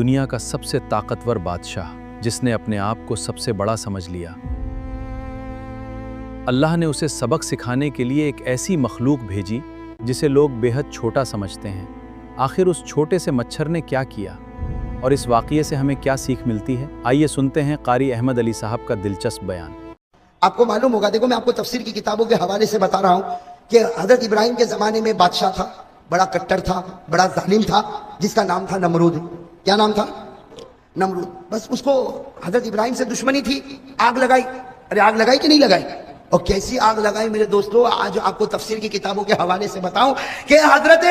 دنیا کا سب سے طاقتور بادشاہ جس نے اپنے آپ کو سب سے بڑا سمجھ لیا، اللہ نے اسے سبق سکھانے کے لیے ایک ایسی مخلوق بھیجی جسے لوگ بے حد چھوٹا سمجھتے ہیں۔ آخر اس چھوٹے سے مچھر نے کیا کیا اور اس واقعے سے ہمیں کیا سیکھ ملتی ہے؟ آئیے سنتے ہیں قاری احمد علی صاحب کا دلچسپ بیان۔ آپ کو معلوم ہوگا، دیکھو میں آپ کو تفسیر کی کتابوں کے حوالے سے بتا رہا ہوں کہ حضرت ابراہیم کے زمانے میں بادشاہ تھا، بڑا کٹر تھا، بڑا ظالم تھا، جس کا نام تھا نمرود۔ کیا نام تھا؟ نمرود۔ بس اس کو حضرت ابراہیم سے دشمنی تھی، آگ لگائی۔ ارے آگ لگائی کہ نہیں لگائی؟ اور کیسی آگ لگائی میرے دوستو، آج آپ کو تفسیر کی کتابوں کے حوالے سے بتاؤں کہ حضرت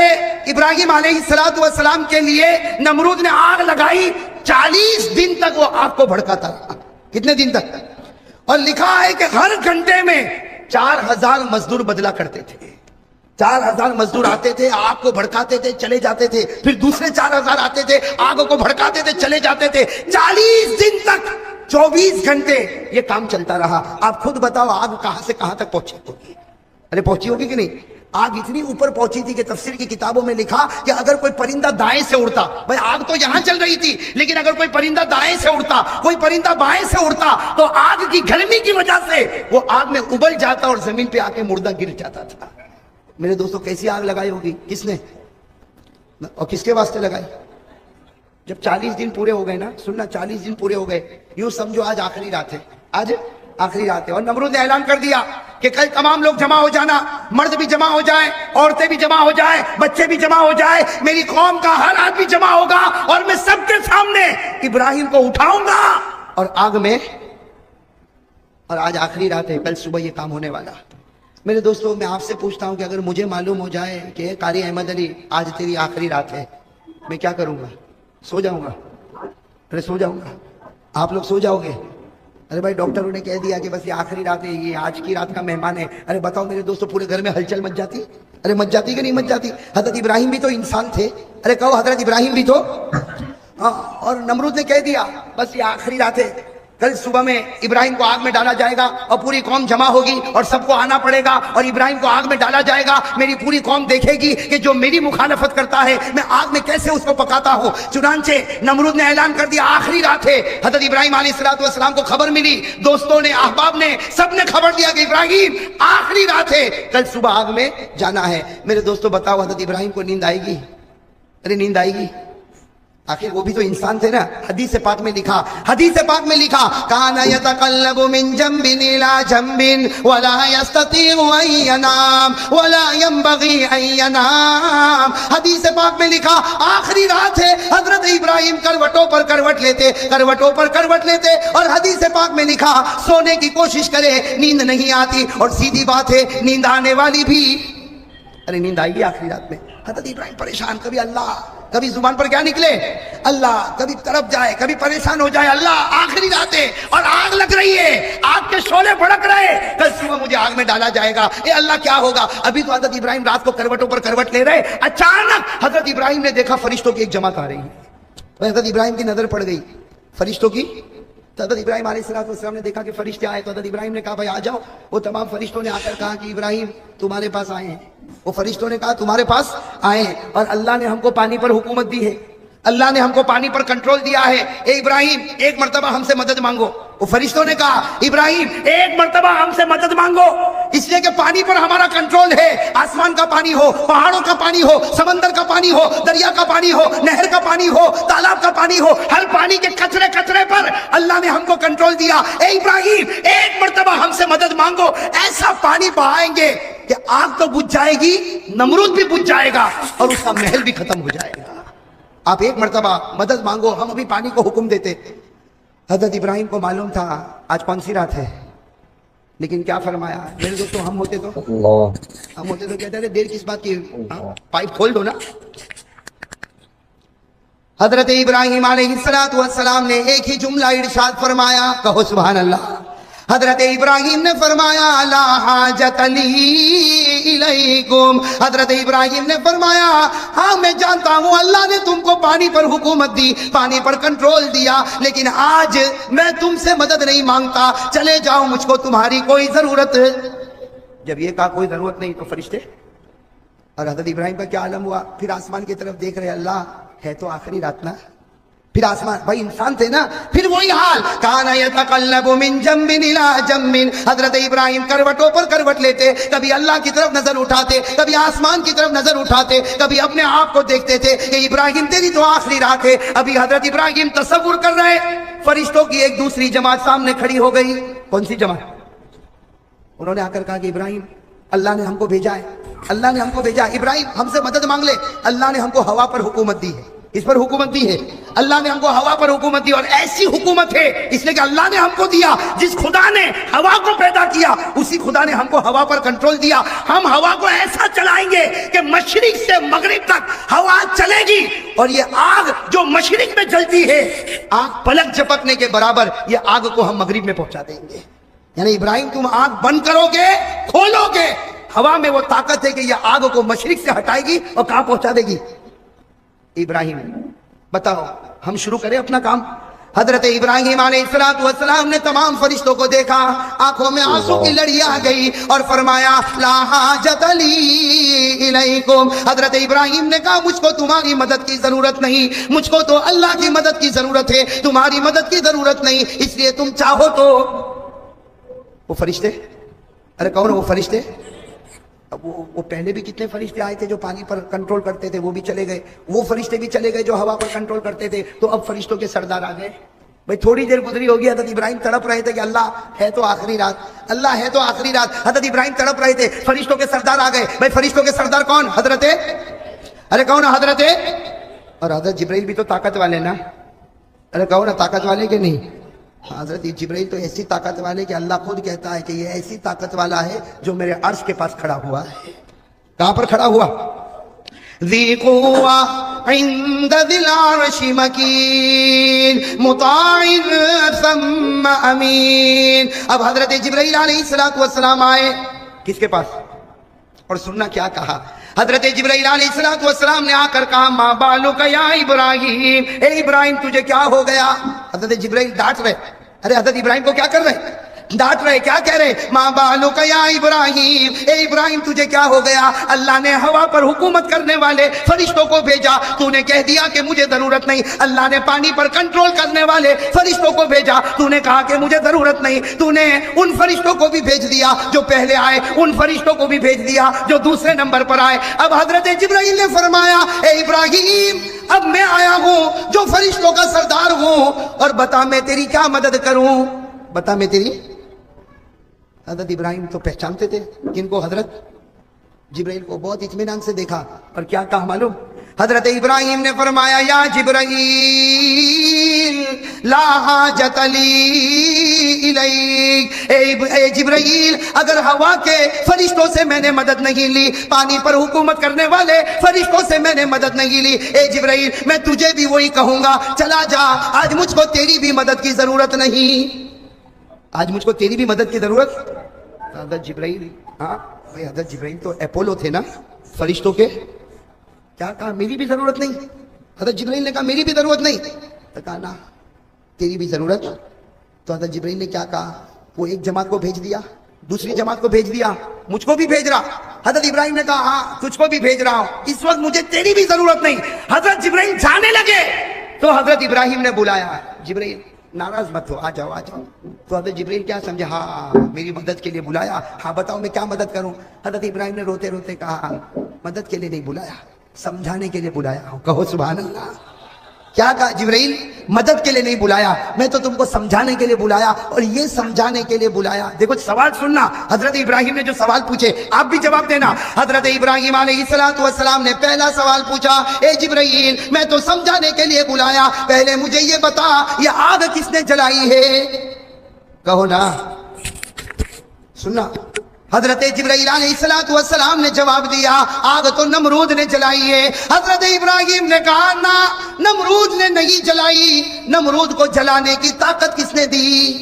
ابراہیم علیہ السلام کے لیے نمرود نے آگ لگائی، 40 دن تک وہ آگ کو بھڑکاتا رہا۔ کتنے دن تک؟ اور لکھا ہے کہ ہر گھنٹے میں 4000 مزدور بدلا کرتے تھے۔ 4000 مزدور آتے تھے، آگ کو بھڑکاتے تھے، چلے جاتے تھے، پھر دوسرے 4000 آتے تھے، آگ کو بھڑکاتے تھے، چلے جاتے تھے۔ 40 دن تک 24 گھنٹے یہ کام چلتا رہا۔ آپ خود بتاؤ آگ کہاں سے کہاں تک پہنچی ہوگی؟ ارے پہنچی ہوگی کہ نہیں؟ آگ اتنی اوپر پہنچی تھی کہ تفسیر کی کتابوں میں لکھا کہ اگر کوئی پرندہ دائیں سے اڑتا، بھائی آگ تو یہاں چل رہی تھی، لیکن اگر کوئی پرندہ دائیں سے اڑتا، کوئی پرندہ بائیں سے اڑتا، تو آگ کی گرمی کی وجہ سے وہ آگ میں ابل جاتا اور زمین پہ آ کے مردہ گر جاتا تھا۔ میرے دوستوں کیسی آگ لگائی ہوگی؟ کس نے اور کس کے واسطے لگائی؟ جب 40 دن پورے ہو گئے نا، سننا، 40 دن پورے ہو گئے، یوں سمجھو آج آخری رات ہے، آج آخری رات ہے، اور نمرود نے اعلان کر دیا کہ کل تمام لوگ جمع ہو جانا، مرد بھی جمع ہو جائیں، عورتیں بھی جمع ہو جائیں، بچے بھی جمع ہو جائیں، میری قوم کا ہر آدمی جمع ہوگا اور میں سب کے سامنے ابراہیم کو اٹھاؤں گا اور آگ میں، اور آج آخری رات ہے، کل صبح یہ کام ہونے والا۔ میرے دوستوں میں آپ سے پوچھتا ہوں کہ اگر مجھے معلوم ہو جائے کہ قاری احمد علی آج تیری آخری رات ہے، میں کیا کروں گا؟ سو جاؤں گا؟ ارے سو جاؤں گا؟ آپ لوگ سو جاؤ گے؟ ارے بھائی ڈاکٹروں نے کہہ دیا کہ بس یہ آخری رات ہے، یہ آج کی رات کا مہمان ہے۔ ارے بتاؤ میرے دوستو، پورے گھر میں ہلچل مچ جاتی؟ ارے مچ جاتی کہ نہیں مچ جاتی؟ حضرت ابراہیم بھی تو انسان تھے، ارے کہو حضرت ابراہیم بھی تو۔ اور نمرود نے کہہ دیا بس یہ آخری رات ہے، کل صبح میں ابراہیم کو آگ میں ڈالا جائے گا اور پوری قوم جمع ہوگی اور سب کو آنا پڑے گا اور ابراہیم کو آگ میں ڈالا جائے گا۔ میری پوری قوم دیکھے گی کہ جو میری مخالفت کرتا ہے میں آگ میں کیسے اس کو پکاتا ہوں۔ چنانچہ نمرود نے اعلان کر دیا آخری رات ہے۔ حضرت ابراہیم علیہ السلام کو خبر ملی، دوستوں نے، احباب نے، سب نے خبر دیا کہ ابراہیم آخری رات ہے، کل صبح آگ میں جانا ہے۔ میرے دوستوں بتاؤ حضرت ابراہیم کو نیند آئے گی؟ ارے نیند آئے گی؟ آخر وہ بھی تو انسان تھے نا۔ حدیث پاک میں لکھا، حدیث پاک میں لکھا، کانا یتقلب من جنب الى جنب ولا يستطيع ان ينام ولا ينبغي ان ينام۔ حدیث پاک میں لکھا آخری رات ہے، حضرت ابراہیم کروٹوں پر کروٹ لیتے، کروٹوں پر کروٹ لیتے، اور حدیث پاک میں لکھا سونے کی کوشش کرے نیند نہیں آتی، اور سیدھی بات ہے نیند آنے والی بھی، ارے نیند آئے گی آخری رات میں؟ حضرت ابراہیم پریشان، کبھی اللہ، کبھی زبان پر کیا نکلے اللہ، کبھی طرف جائے، کبھی پریشان ہو جائے اللہ، آخری رات ہے اور آگ لگ رہی ہے، آگ کے شعلے بھڑک رہے، کل صبح مجھے آگ میں ڈالا جائے گا، اے اللہ کیا ہوگا؟ ابھی تو حضرت ابراہیم رات کو کروٹوں پر کروٹ لے رہے، اچانک حضرت ابراہیم نے دیکھا فرشتوں کی ایک جماعت آ رہی ہے۔ حضرت ابراہیم کی نظر پڑ گئی فرشتوں کی، تو حضرت ابراہیم علیہ السلام نے دیکھا کہ فرشتے آئے، تو حضرت ابراہیم نے کہا بھائی آ جاؤ۔ وہ تمام فرشتوں نے آ کر کہا کہ ابراہیم تمہارے پاس آئے ہیں۔ وہ فرشتوں نے کہا تمہارے پاس آئے ہیں، اور اللہ نے ہم کو پانی پر حکومت دی ہے، اللہ نے ہم کو پانی پر کنٹرول دیا ہے، اے ابراہیم ایک مرتبہ ہم سے مدد مانگو۔ وہ فرشتوں نے کہا ابراہیم ایک مرتبہ ہم سے مدد مانگو، اس لیے کہ پانی پر ہمارا کنٹرول ہے، آسمان کا پانی ہو، پہاڑوں کا پانی ہو، سمندر کا پانی ہو، دریا کا پانی ہو، نہر کا پانی ہو، تالاب کا پانی ہو، ہر پانی کے قطرے قطرے پر اللہ نے ہم کو کنٹرول دیا۔ اے ابراہیم ایک مرتبہ ہم سے مدد مانگو، ایسا پانی بہائیں گے کہ آگ تو بجھ جائے گی، نمرود بھی بجھ جائے گا اور اس کا محل بھی ختم ہو جائے گا۔ آپ ایک مرتبہ مدد مانگو، ہم ابھی پانی کو حکم دیتے۔ حضرت ابراہیم کو معلوم تھا آج کون سی رات ہے، لیکن کیا فرمایا؟ میرے دوستوں ہم ہوتے تو کہتے ہیں دیر کس بات کی، پائپ کھول دو نا۔ حضرت ابراہیم علیہ السلام نے ایک ہی جملہ ارشاد فرمایا، کہو سبحان اللہ۔ حضرت ابراہیم نے فرمایا لا حاجت لی الیکم، حضرت ابراہیم نے فرمایا ہاں میں جانتا ہوں اللہ نے تم کو پانی پر حکومت دی، پانی پر کنٹرول دیا، لیکن آج میں تم سے مدد نہیں مانگتا، چلے جاؤ، مجھ کو تمہاری کوئی ضرورت۔ جب یہ کہا کوئی ضرورت نہیں، تو فرشتے اور حضرت ابراہیم کا کیا عالم ہوا؟ پھر آسمان کی طرف دیکھ رہے، اللہ ہے تو آخری رات نا، پھر آسمان، بھائی انسان تھے نا، پھر وہی حال، کان یتقلب من جنب الی جنب، حضرت ابراہیم کروٹوں پر کروٹ لیتے، کبھی اللہ کی طرف نظر اٹھاتے، کبھی آسمان کی طرف نظر اٹھاتے، کبھی اپنے آپ کو دیکھتے تھے کہ ابراہیم تیری تو آخری رات ہے۔ ابھی حضرت ابراہیم تصور کر رہے، فرشتوں کی ایک دوسری جماعت سامنے کھڑی ہو گئی۔ کون سی جماعت؟ انہوں نے آ کر کہا کہ ابراہیم اللہ نے ہم کو بھیجا ہے، اللہ نے ہم کو بھیجا ہے، ابراہیم ہم سے مدد مانگ لے، اللہ نے ہم کو ہوا پر حکومت دی ہے، اس پر حکومت دی ہے، اللہ نے ہم کو ہوا پر حکومت دی، اور ایسی حکومت ہے اس لیے کہ اللہ نے ہم کو دیا، جس خدا نے ہوا کو پیدا کیا اسی خدا نے ہم کو ہوا پر کنٹرول دیا، ہم ہوا کو ایسا چلائیں گے کہ مشرق سے مغرب تک ہوا چلے گی، اور یہ آگ جو مشرق میں جلتی ہے، آگ پلک جھپکنے کے برابر، یہ آگ کو ہم مغرب میں پہنچا دیں گے۔ یعنی ابراہیم تم آگ بند کرو گے، کھولو گے، ہوا میں وہ طاقت ہے کہ یہ آگ کو مشرق سے ہٹائے گی اور کہاں پہنچا دے گی؟ ابراہیم بتاؤ، ہم شروع کریں اپنا کام۔ حضرت ابراہیم علیہ السلام نے تمام فرشتوں کو دیکھا، آنکھوں میں آنسو کی لڑی آ گئی، اور فرمایا لا حاجت لی الیکم۔ حضرت ابراہیم نے کہا مجھ کو تمہاری مدد کی ضرورت نہیں، مجھ کو تو اللہ کی مدد کی ضرورت ہے، تمہاری مدد کی ضرورت نہیں، اس لیے تم چاہو تو وہ فرشتے، ارے کون وہ فرشتے؟ اب وہ پہلے بھی کتنے فرشتے آئے تھے جو پانی پر کنٹرول کرتے تھے، وہ بھی چلے گئے، وہ فرشتے بھی چلے گئے جو ہوا پر کنٹرول کرتے تھے، تو اب فرشتوں کے سردار آ گئے۔ بھائی تھوڑی دیر گزری ہوگی، حضرت ابراہیم تڑپ رہے تھے کہ اللہ ہے تو آخری رات، اللہ ہے تو آخری رات، حضرت ابراہیم تڑپ رہے تھے، فرشتوں کے سردار آ گئے۔ بھائی فرشتوں کے سردار کون؟ حضرت، ارے کون؟ حضرت، اور حضرت جبرائیل بھی تو طاقت والے نا، ارے کون طاقت والے کہ نہیں؟ حضرت جبرائیل تو ایسی طاقت والے کہ اللہ خود کہتا ہے کہ یہ ایسی طاقت والا ہے جو میرے عرش کے پاس کھڑا ہوا ہے۔ کہاں پر کھڑا ہوا؟ ذی قوہ عند ذی العرش مکین مطاع ثم امین۔ اب حضرت جبرائیل علیہ السلام آئے کس کے پاس؟ اور سننا کیا کہا حضرت جبرائیل علیہ السلام نے آ کر کہا ما بالک یا ابراہیم، اے ابراہیم تجھے کیا ہو گیا؟ حضرت جبرائیل ڈانٹ رہے، ارے حضرت ابراہیم کو کیا کر رہے؟ ڈانٹ رہے، کیا کہہ رہے؟ ما بالک یا ابراہیم، اے ابراہیم تجھے کیا ہو گیا؟ اللہ نے ہوا پر حکومت کرنے والے فرشتوں کو بھیجا، تو نے کہہ دیا کہ مجھے ضرورت نہیں۔ اللہ نے پانی پر کنٹرول کرنے والے فرشتوں کو بھیجا، تو نے کہا کہ مجھے ضرورت نہیں۔ تو نے ان فرشتوں کو بھی بھیج دیا جو پہلے آئے، ان فرشتوں کو بھی بھیج دیا جو دوسرے نمبر پر آئے۔ اب حضرت جبرائیل نے فرمایا اے ابراہیم اب میں آیا ہوں جو فرشتوں کا سردار ہوں، اور بتا میں تیری کیا مدد کروں؟ بتا میں تیری۔ حضرت ابراہیم تو پہچانتے تھے کن کو؟ حضرت جبرائیل کو بہت اطمینان سے دیکھا، اور کیا کہا معلوم؟ حضرت ابراہیم نے فرمایا یا جبرائیل لا حاجت لی الیک، اے جبرائیل اگر ہوا کے فرشتوں سے میں نے مدد نہیں لی، پانی پر حکومت کرنے والے فرشتوں سے میں نے مدد نہیں لی، اے جبرائیل میں تجھے بھی وہی کہوں گا، چلا جا، آج مجھ کو تیری بھی مدد کی ضرورت نہیں، آج مجھ کو تیری بھی مدد کی ضرورت۔ حضرت جبرائیل، ہاں بھائی حضرت جبرائیل تو اپولو تھے نا فرشتوں کے، کیا کہا میری بھی ضرورت نہیں؟ حضرت جبرائیل نے کہا میری بھی ضرورت نہیں، تو کہا نا تیری بھی ضرورت۔ تو حضرت جبرائیل نے کیا کہا؟ وہ ایک جماعت کو بھیج دیا، دوسری جماعت کو بھیج دیا، مجھ کو بھی بھیج رہا۔ حضرت ابراہیم نے کہا ہاں تجھ کو بھی بھیج رہا ہوں، اس وقت مجھے تیری بھی ضرورت نہیں۔ حضرت جبرائیل جانے لگے تو حضرت ابراہیم نے بلایا، جبرائیل ناراض مت ہو، آ جاؤ آ جاؤ۔ تو حضرت جبرائیل کیا سمجھا؟ ہاں میری مدد کے لیے بلایا، ہاں بتاؤ میں کیا مدد کروں؟ حضرت ابراہیم نے روتے روتے کہا مدد کے لیے نہیں بلایا، سمجھانے کے لیے بلایا ہوں۔ کہو سبحان اللہ۔ کیا کہا جبرائیل؟ مدد کے لیے نہیں بلایا، میں تو تم کو سمجھانے کے لیے بلایا، اور یہ سمجھانے کے لیے بلایا۔ دیکھو سوال سننا، حضرت ابراہیم نے جو سوال پوچھے آپ بھی جواب دینا۔ حضرت ابراہیم علیہ السلام نے پہلا سوال پوچھا اے جبرائیل میں تو سمجھانے کے لیے بلایا، پہلے مجھے یہ بتا یہ آگ کس نے جلائی ہے؟ کہو نا، سننا۔ حضرت جبرائیل علیہ السلام نے جواب دیا آگ تو نمرود نے جلائی ہے۔ حضرت ابراہیم نے کہا نا نمرود نے نہیں جلائی، نمرود کو جلانے کی طاقت کس نے دی؟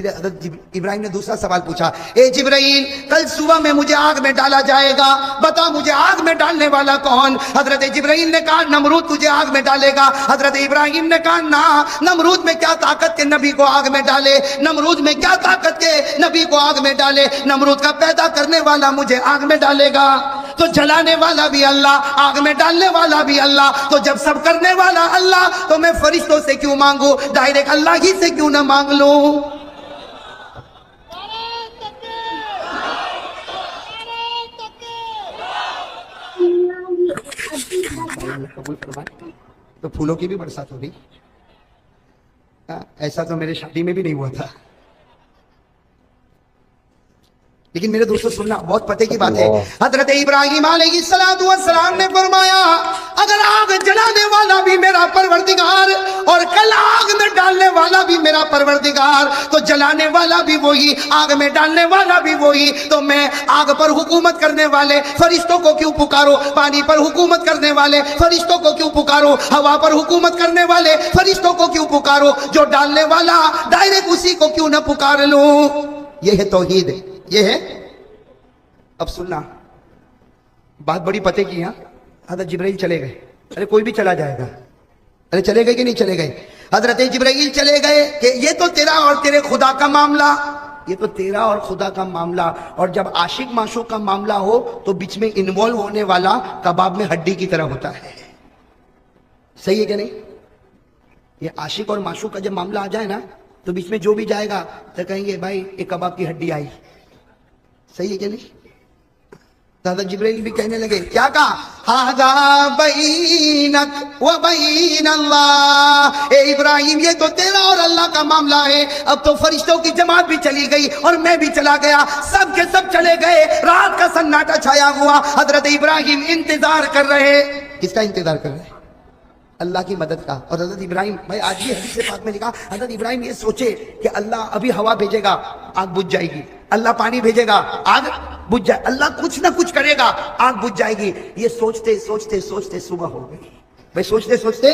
پھر حضرت ابراہیم نے دوسرا سوال پوچھا، اے جبرائیل کل صبح میں مجھے آگ میں ڈالا جائے گا، بتا مجھے آگ میں ڈالنے والا کون؟ حضرت جبرائیل نے کہا نمرود تجھے آگ میں ڈالے گا۔ حضرت ابراہیم نے کہا نہ، نمرود میں کیا طاقت کے نبی کو آگ میں ڈالے، نمرود میں کیا طاقت کے نبی کو آگ میں ڈالے، نمرود کا پیدا کرنے والا مجھے آگ میں ڈالے گا تو جلانے والا بھی اللہ، آگ میں ڈالنے والا بھی اللہ، تو جب سب کرنے والا اللہ تو میں فرشتوں سے کیوں مانگوں، ڈائریکٹ اللہ ہی سے کیوں نہ مانگ لوں؟ تو پھولوں کی بھی برسات ہو گئی، ایسا تو میرے شادی میں بھی نہیں ہوا تھا، لیکن میرے دوستوں سننا بہت پتے کی بات ہے۔ حضرت ابراہیم علیہ السلام نے فرمایا اگر آگ جلانے والا بھی میرا پروردگار اور کل آگ میں ڈالنے والا بھی میرا پروردگار، تو جلانے والا بھی وہی، آگ میں ڈالنے والا بھی وہی، تو میں آگ پر حکومت کرنے والے فرشتوں کو کیوں پکارو، پانی پر حکومت کرنے والے فرشتوں کو کیوں پکارو، ہوا پر حکومت کرنے والے فرشتوں کو کیوں پکارو، جو ڈالنے والا ڈائریکٹ اسی کو کیوں نہ پکار لوں؟ یہ ہے توحید، یہ ہے۔ اب سننا بات بڑی پتے کی، ہاں حضرت جبرائیل چلے گئے، ارے کوئی بھی چلا جائے گا، ارے چلے گئے کہ نہیں چلے گئے؟ حضرت جبرائیل چلے گئے کہ یہ تو تیرا اور تیرے خدا کا معاملہ، یہ تو تیرا اور خدا کا معاملہ، اور جب عاشق معشوق کا معاملہ ہو تو بیچ میں انوالو ہونے والا کباب میں ہڈی کی طرح ہوتا ہے، صحیح ہے کہ نہیں؟ یہ عاشق اور معشوق کا جب معاملہ آ جائے نا تو بیچ میں جو بھی جائے گا تو کہیں گے بھائی یہ کباب کی ہڈی آئی، صحیح ہے کہ نہیں؟ حضرت جبرائیل بھی کہنے لگے، کیا کہا؟ ھذا بینک و بین اللہ، اے ابراہیم یہ تو تیرا اور اللہ کا معاملہ ہے۔ اب تو فرشتوں کی جماعت بھی چلی گئی اور میں بھی چلا گیا، سب کے سب چلے گئے، رات کا سناٹا چھایا ہوا، حضرت ابراہیم انتظار کر رہے۔ کس کا انتظار کر رہے؟ اللہ کی مدد کا۔ اور حضرت ابراہیم، بھائی آج یہ حدیث پاک میں لکھا، حضرت ابراہیم یہ سوچے کہ اللہ ابھی ہوا بھیجے گا آگ بجھ جائے گی، اللہ پانی بھیجے گا آگ بجھ جائے، اللہ کچھ نہ کچھ کرے گا آگ بجھ جائے گی، یہ سوچتے سوچتے سوچتے صبح ہو گئی، بھائی سوچتے سوچتے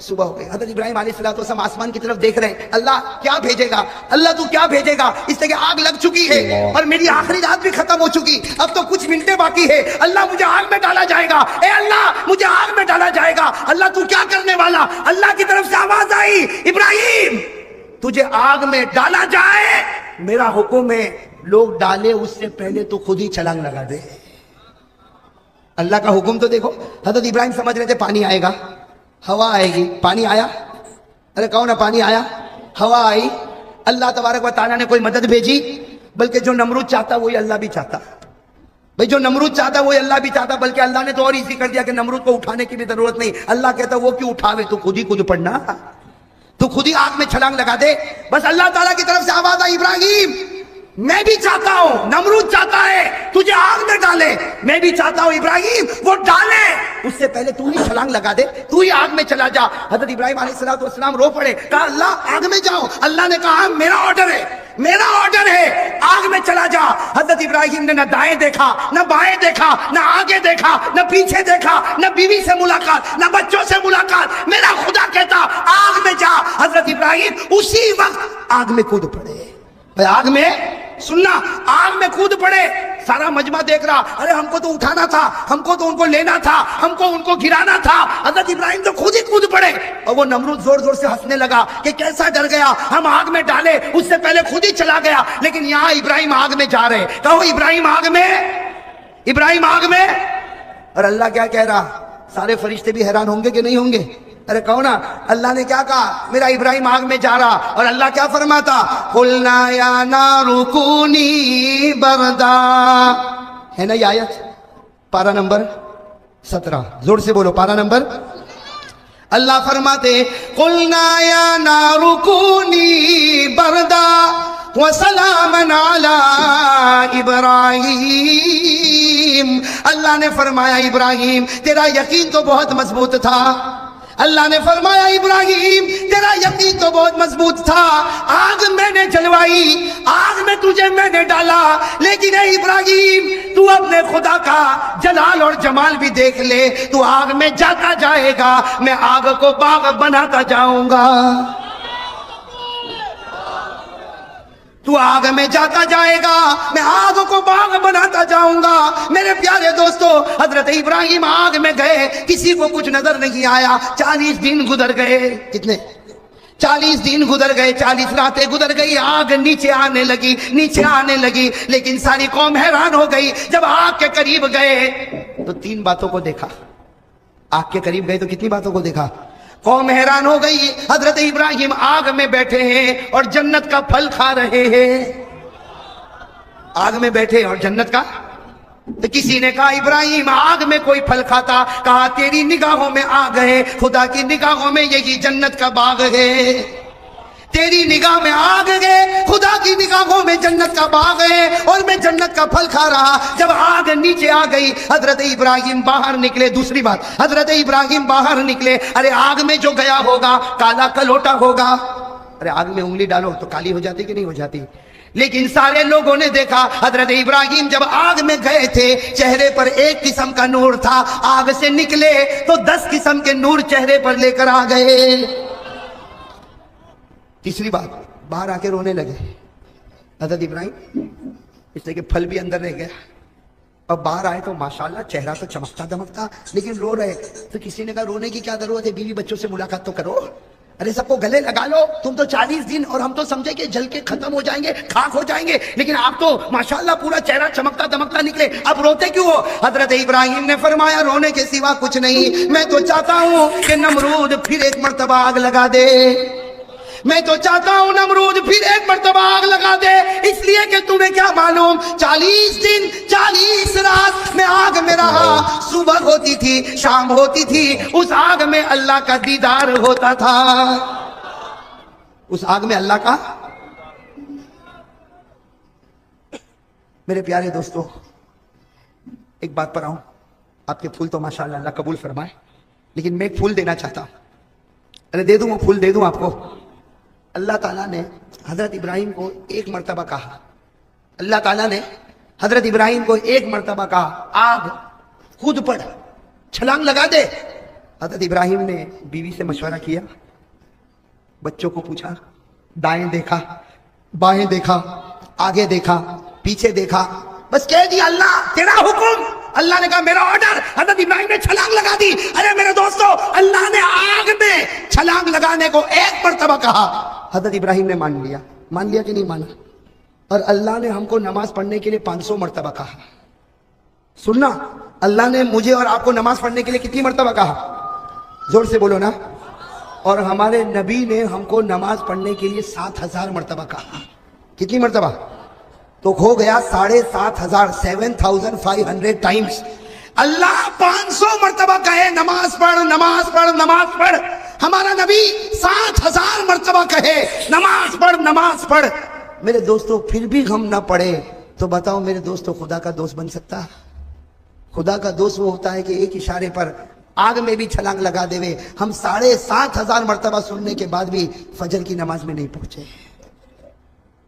صبح ہو گئی۔ حضرت ابراہیم علیہ السلام آسمان کی طرف دیکھ رہے ہیں، اللہ کیا بھیجے گا، اللہ تو کیا بھیجے گا، اس لیے کہ آگ لگ چکی ہے اور میری آخری رات بھی ختم ہو چکی، اب تو کچھ منٹیں باقی ہے، اللہ مجھے آگ میں ڈالا جائے گا، اے اللہ مجھے آگ میں ڈالا جائے گا، اللہ تو کیا کرنے والا؟ اللہ کی طرف سے آواز آئی، ابراہیم تجھے آگ میں ڈالا جائے، میرا حکم ہے لوگ ڈالے اس سے پہلے تو خود ہی چھلانگ لگا دے۔ اللہ کا حکم تو دیکھو، حضرت ابراہیم سمجھ رہے تھے پانی آئے گا، ہوا آئے گی، پانی آیا، ارے کہو نا پانی آیا، ہوا آئی، اللہ تبارک و تعالیٰ نے کوئی مدد بھیجی، بلکہ جو نمرود چاہتا وہی اللہ بھی چاہتا، بھئی جو نمرود چاہتا وہی اللہ بھی چاہتا، بلکہ اللہ نے تو اور ایزی کر دیا کہ نمرود کو اٹھانے کی بھی ضرورت نہیں، اللہ کہتا وہ کیوں اٹھاوے، تو خود ہی کود پڑنا، تو خود ہی آگ میں چھلانگ لگا دے۔ بس اللہ تعالیٰ کی طرف سے آواز آئی، ابراہیم میں بھی چاہتا ہوں، نمرود چاہتا ہے تجھے آگ میں ڈالے، میں بھی چاہتا ہوں ابراہیم وہ ڈالے، اس سے پہلے تو ہی چھلانگ لگا دے، تو ہی آگ میں چلا جا۔ حضرت ابراہیم علیہ السلام رو پڑے، کہا اللہ آگ میں جاؤ، اللہ نے کہا میرا آرڈر ہے، میرا آرڈر ہے، آگ میں چلا جا۔ حضرت ابراہیم نے نہ دائیں دیکھا، نہ بائیں دیکھا، نہ آگے دیکھا، نہ پیچھے دیکھا، نہ بیوی سے ملاقات، نہ بچوں سے ملاقات، میرا خدا کہتا آگ میں جا۔ حضرت ابراہیم اسی وقت آگ میں کود پڑے، آگ میں سننا، آگ میں کود پڑے۔ سارا مجمع دیکھ رہا، ارے ہم کو تو اٹھانا تھا، ہم کو تو ان کو لینا تھا، ہم کو ان کو گرانا تھا، حضرت ابراہیم تو خود ہی کود پڑے۔ اور وہ نمرود زور زور سے ہنسنے لگا کہ کیسا ڈر گیا، ہم آگ میں ڈالے اس سے پہلے خود ہی چلا گیا، لیکن یہاں ابراہیم آگ میں جا رہے، کہو ابراہیم آگ میں، ابراہیم آگ میں۔ اور اللہ کیا کہہ رہا؟ سارے فرشتے بھی حیران ہوں گے کہ نہیں ہوں گے؟ ارے کہو نا، اللہ نے کیا کہا؟ میرا ابراہیم آگ میں جا رہا، اور اللہ کیا فرماتا؟ قُلْنَا يَا نَارُ كُونِي بَرْدًا، ہے نا یہ آیت؟ پارہ نمبر 17، زور سے بولو، پارہ نمبر۔ اللہ فرماتے قُلْنَا يَا نَارُ كُونِي بَرْدًا وَسَلَامًا عَلَىٰ إِبْرَاهِيمَ، اللہ نے فرمایا ابراہیم تیرا یقین تو بہت مضبوط تھا، اللہ نے فرمایا ابراہیم تیرا یقین تو بہت مضبوط تھا، آگ میں نے جلوائی، آگ میں تجھے میں نے ڈالا، لیکن اے ابراہیم تو اپنے خدا کا جلال اور جمال بھی دیکھ لے، تو آگ میں جاتا جائے گا، میں آگ کو باغ بناتا جاؤں گا۔ تو آگ میں جاتا جائے گا، میں آگ کو باغ بناتا جاؤں گا۔ میرے پیارے دوستو، حضرت ابراہیم آگ میں گئے، کسی کو کچھ نظر نہیں آیا۔ 40 دن گزر گئے۔ کتنے؟ 40 دن گزر گئے، 40 راتیں گزر گئی، آگ نیچے آنے لگی، نیچے آنے لگی، لیکن ساری قوم حیران ہو گئی۔ جب آگ کے قریب گئے تو 3 باتوں کو دیکھا۔ آگ کے قریب گئے تو کتنی باتوں کو دیکھا؟ قوم حیران ہو گئی۔ حضرت ابراہیم آگ میں بیٹھے ہیں اور جنت کا پھل کھا رہے ہیں۔ آگ میں بیٹھے اور جنت کا، تو کسی نے کہا ابراہیم آگ میں کوئی پھل کھاتا؟ کہا تیری نگاہوں میں آگ ہے، خدا کی نگاہوں میں یہی جنت کا باغ ہے۔ تیری نگاہ میں آگ ہے، خدا کی نگاہوں میں جنت کا باغ ہے، اور میں جنت کا پھل کھا رہا۔ جب آگ نیچے آ گئی، حضرت ابراہیم باہر نکلے۔ دوسری بات، حضرت ابراہیم باہر نکلے۔ ارے آگ میں جو گیا ہوگا کالا کلوٹا ہوگا۔ ارے آگ میں انگلی ڈالو تو کالی ہو جاتی کہ نہیں ہو جاتی؟ لیکن سارے لوگوں نے دیکھا حضرت ابراہیم جب آگ میں گئے تھے، چہرے پر ایک قسم کا نور تھا، آگ سے نکلے تو 10 قسم کے نور چہرے پر لے کر آ گئے۔ تیسری بات، باہر آ کے رونے لگے حضرت ابراہیم، اس لیے کہ پھل بھی اندر رہ گیا۔ اور باہر آئے تو ماشاءاللہ چہرہ تو چمکتا دمکتا، لیکن رو رہے۔ تو کسی نے کہا رونے کی کیا ضرورت ہے، بیوی بچوں سے ملاقات تو کرو۔ ارے سب کو گلے لگا لو، تم تو 40 دن، اور ہم تو سمجھے کہ جل کے ختم ہو جائیں گے، خاک ہو جائیں گے، لیکن آپ تو ماشاءاللہ پورا چہرہ چمکتا دمکتا نکلے، اب روتے کیوں ہو؟ حضرت ابراہیم نے فرمایا رونے کے سوا کچھ نہیں، میں تو چاہتا ہوں کہ نمرود پھر ایک مرتبہ آگ لگا دے۔ میں تو چاہتا ہوں نمرود پھر ایک مرتبہ آگ لگا دے، اس لیے کہ تمہیں کیا معلوم 40 دن 40 رات میں آگ میں رہا، صبح ہوتی تھی شام ہوتی تھی، اس آگ میں اللہ کا دیدار ہوتا تھا۔ اس آگ میں اللہ کا۔ میرے پیارے دوستو، ایک بات پر آؤں، آپ کے پھول تو ماشاءاللہ اللہ قبول فرمائے، لیکن میں ایک پھول دینا چاہتا ہوں۔ ارے دے دوں، وہ پھول دے دوں آپ کو۔ اللہ تعالیٰ نے حضرت ابراہیم کو ایک مرتبہ کہا، اللہ تعالیٰ نے حضرت ابراہیم کو ایک مرتبہ کہا آگ خود پڑ، چھلانگ لگا دے۔ حضرت ابراہیم نے بیوی سے مشورہ کیا، بچوں کو پوچھا، دائیں دیکھا، بائیں دیکھا، آگے دیکھا، پیچھے دیکھا، بس کہہ دیا اللہ تیرا حکم۔ اللہ نے کہا میرا آرڈر۔ حضرت ابراہیم نے چھلانگ لگا دی۔ ارے میرے دوستو، اللہ نے آگ میں چھلانگ لگانے کو ایک مرتبہ کہا، حضرت ابراہیم نے مان لیا۔ مان لیا کہ نہیں مانا؟ اور اللہ نے ہم کو نماز پڑھنے کے لیے 500 مرتبہ کہا۔ سننا، اللہ نے مجھے اور آپ کو نماز پڑھنے کے لیے کتنی مرتبہ کہا؟ زور سے بولو نا۔ اور ہمارے نبی نے ہم کو نماز پڑھنے کے لیے 7000 مرتبہ کہا۔ کتنی مرتبہ؟ تو ہو گیا 7500، 7500 ٹائمز۔ اللہ 500 مرتبہ کہے نماز پڑھ نماز پڑھ نماز پڑھ، ہمارا نبی 7000 مرتبہ کہے نماز پڑھ نماز پڑھ۔ میرے دوستو پھر بھی ہم نہ پڑھے تو بتاؤ میرے دوستو خدا کا دوست بن سکتا؟ خدا کا دوست وہ ہوتا ہے کہ ایک اشارے پر آگ میں بھی چھلانگ لگا دے وے۔ ہم 7500 مرتبہ سننے کے بعد بھی فجر کی نماز میں نہیں پہنچے۔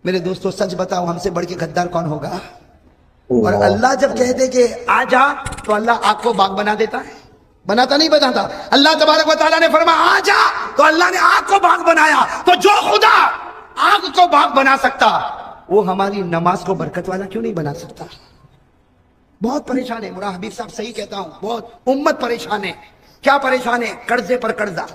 میرے دوستو سچ بتاؤ ہم سے بڑھ کے غدار کون ہوگا؟ اور اللہ جب کہتے کہ آ جا تو اللہ آگ کو باغ بنا دیتا ہے، بناتا نہیں بناتا؟ اللہ تبارک و تعالیٰ نے فرمایا آ جا تو اللہ نے آگ کو باغ بنایا۔ تو جو خدا آگ کو باغ بنا سکتا وہ ہماری نماز کو برکت والا کیوں نہیں بنا سکتا؟ بہت پریشان ہے مرا حبیب صاحب، صحیح کہتا ہوں، بہت امت پریشان ہے۔ کیا پریشان ہے؟ قرضے پر قرضہ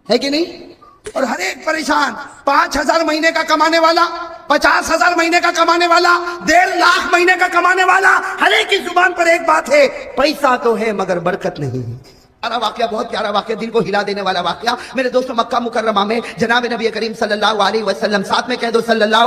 ہے کہ نہیں؟ اور ہر ایک پریشان، 5000 مہینے کا کمانے والا، 50000 مہینے کا کمانے والا، 1.5 لاکھ مہینے کا کمانے والا، ہر ایک کی زبان پر ایک بات ہے، پیسہ تو ہے مگر برکت نہیں ہے۔ ارا واقعہ بہت پیارا واقعہ، دل کو ہلا دینے والا واقعہ۔ میرے دوستو مکہ مکرمہ میں جناب نبی کریم صلی اللہ علیہ وسلم، ساتھ میں کہہ دو صلی اللہ